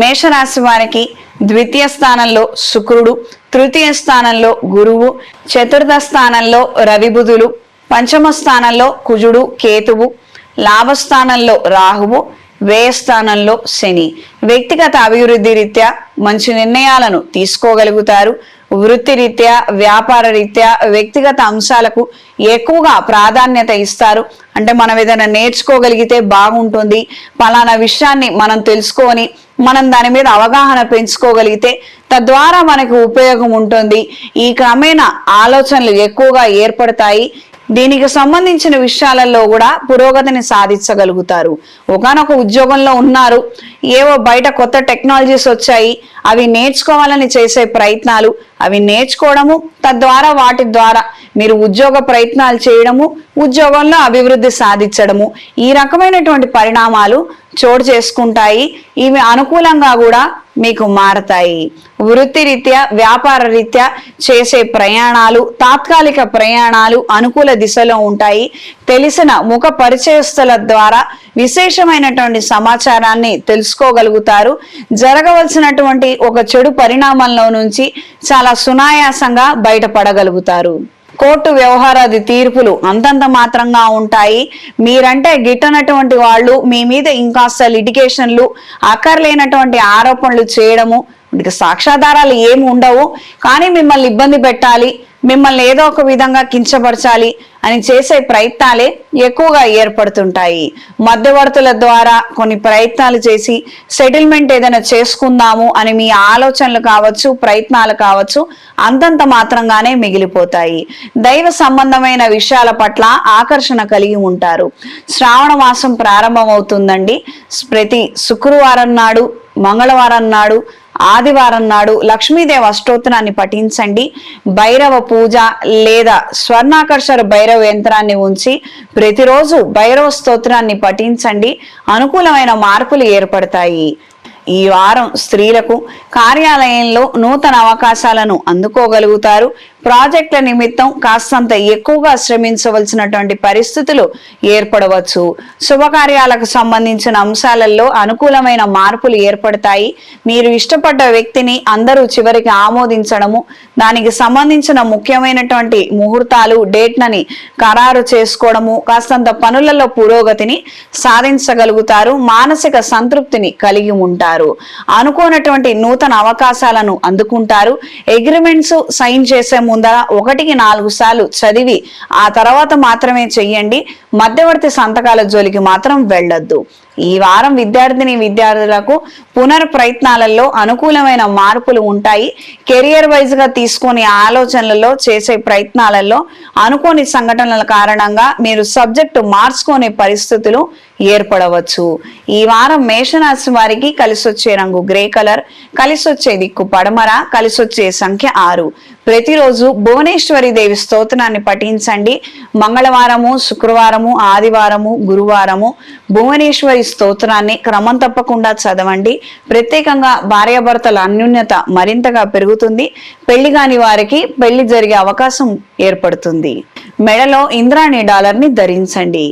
మేషరాశి వారికి ద్వితీయ స్థానంలో శుక్రుడు, తృతీయ స్థానంలో గురువు, చతుర్థ స్థానంలో రవి బుధులు, పంచమ స్థానంలో కుజుడు కేతువు, లాభస్థానంలో రాహువు, వ్యయ స్థానంలో శని. వ్యక్తిగత అభివృద్ధి రీత్యా మంచి నిర్ణయాలను తీసుకోగలుగుతారు. వృత్తి రీత్యా, వ్యాపార రీత్యా, వ్యక్తిగత అంశాలకు ఎక్కువగా ప్రాధాన్యత ఇస్తారు. అంటే మనం ఏదైనా నేర్చుకోగలిగితే బాగుంటుంది, పలానా విషయాన్ని మనం తెలుసుకొని మనం దాని మీద అవగాహన పెంచుకోగలిగితే తద్వారా మనకు ఉపయోగం ఉంటుంది. ఈ క్రమేణా ఆలోచనలు ఎక్కువగా ఏర్పడతాయి. దీనికి సంబంధించిన విషయాలలో కూడా పురోగతిని సాధించగలుగుతారు. ఒకానొక ఉద్యోగంలో ఉన్నారు, ఏవో బయట కొత్త టెక్నాలజీస్ వచ్చాయి, అవి నేర్చుకోవాలని చేసే ప్రయత్నాలు, అవి నేర్చుకోవడము, తద్వారా వాటి ద్వారా మీరు ఉద్యోగ ప్రయత్నాలు చేయడము, ఉద్యోగంలో అభివృద్ధి సాధించడము, ఈ రకమైనటువంటి పరిణామాలు చోటు చేసుకుంటాయి. ఇవి అనుకూలంగా కూడా మీకు మారతాయి. వృత్తి రీత్యా, వ్యాపార రీత్యా చేసే ప్రయాణాలు, తాత్కాలిక ప్రయాణాలు అనుకూల దిశలో ఉంటాయి. తెలిసిన ముఖ పరిచయస్తుల ద్వారా విశేషమైనటువంటి సమాచారాన్ని తెలుసుకోగలుగుతారు. జరగవలసినటువంటి ఒక చెడు పరిణామంలో నుంచి చాలా సునాయాసంగా బయటపడగలుగుతారు. కోర్టు వ్యవహారాది తీర్పులు అంతంత మాత్రంగా ఉంటాయి. మీరంటే గిట్టనటువంటి వాళ్ళు మీ మీద ఇంకాస్త లిటిగేషన్లు, అక్కర్లేనటువంటి ఆరోపణలు చేయడము, సాక్ష్యాధారాలు ఏమి ఉండవు, కానీ మిమ్మల్ని ఇబ్బంది పెట్టాలి, మిమ్మల్ని ఏదో ఒక విధంగా కించపరచాలి అని చేసే ప్రయత్నాలే ఎక్కువగా ఏర్పడుతుంటాయి. మధ్యవర్తుల ద్వారా కొన్ని ప్రయత్నాలు చేసి సెటిల్మెంట్ ఏదైనా చేసుకుందాము అని మీ ఆలోచనలు కావచ్చు, ప్రయత్నాలు కావచ్చు, అంతంత మాత్రంగానే మిగిలిపోతాయి. దైవ సంబంధమైన విషయాల పట్ల ఆకర్షణ కలిగి ఉంటారు. శ్రావణ మాసం ప్రారంభమవుతుందండి. ప్రతి శుక్రవారం నాడు, మంగళవారం నాడు, ఆదివారం నాడు లక్ష్మీదేవి అష్టోత్తరాన్ని పఠించండి. భైరవ పూజ లేదా స్వర్ణాకర్షణ భైరవ యంత్రాన్ని ఉంచి ప్రతిరోజు భైరవ స్తోత్రాన్ని పఠించండి. అనుకూలమైన మార్పులు ఏర్పడతాయి. ఈ వారం స్త్రీలకు కార్యాలయంలో నూతన అవకాశాలను అందుకోగలుగుతారు. ప్రాజెక్టుల నిమిత్తం కాస్తంత ఎక్కువగా శ్రమించవలసినటువంటి పరిస్థితులు ఏర్పడవచ్చు. శుభకార్యాలకు సంబంధించిన అంశాలలో అనుకూలమైన మార్పులు ఏర్పడతాయి. మీరు ఇష్టపడ్డ వ్యక్తిని అందరూ చివరికి ఆమోదించడము, దానికి సంబంధించిన ముఖ్యమైనటువంటి ముహూర్తాలు, డేట్లని ఖరారు చేసుకోవడము, కాస్తంత పనులలో పురోగతిని సాధించగలుగుతారు. మానసిక సంతృప్తిని కలిగి ఉంటారు. అనుకోనటువంటి నూతన అవకాశాలను అందుకుంటారు. అగ్రిమెంట్స్ సైన్ చేసే ముందర 1-4 సార్లు చదివి ఆ తర్వాత మాత్రమే చెయ్యండి. మధ్యవర్తి సంతకాల జోలికి మాత్రం వెళ్ళొద్దు. ఈ వారం విద్యార్థులకు పునర్ప్రయత్నాలలో అనుకూలమైన మార్పులు ఉంటాయి. కెరియర్ వైజ్ గా తీసుకునే ఆలోచనలలో, చేసే ప్రయత్నాలలో అనుకోని సంఘటనల కారణంగా మీరు సబ్జెక్టు మార్చుకునే పరిస్థితులు ఏర్పడవచ్చు. ఈ వారం మేషరాశి వారికి కలిసొచ్చే రంగు గ్రే కలర్, కలిసొచ్చే దిక్కు పడమర, కలిసొచ్చే సంఖ్య 6. ప్రతిరోజు భువనేశ్వరి దేవి స్తోత్రాన్ని పఠించండి. మంగళవారము, శుక్రవారము, ఆదివారము, గురువారము భువనేశ్వరి స్తోత్రాన్ని క్రమం తప్పకుండా చదవండి. ప్రత్యేకంగా భార్యాభర్తల అన్యోన్యత మరింతగా పెరుగుతుంది. పెళ్లి కాని వారికి పెళ్లి జరిగే అవకాశం ఏర్పడుతుంది. మెడలో ఇంద్రాణి డాలర్ ని ధరించండి.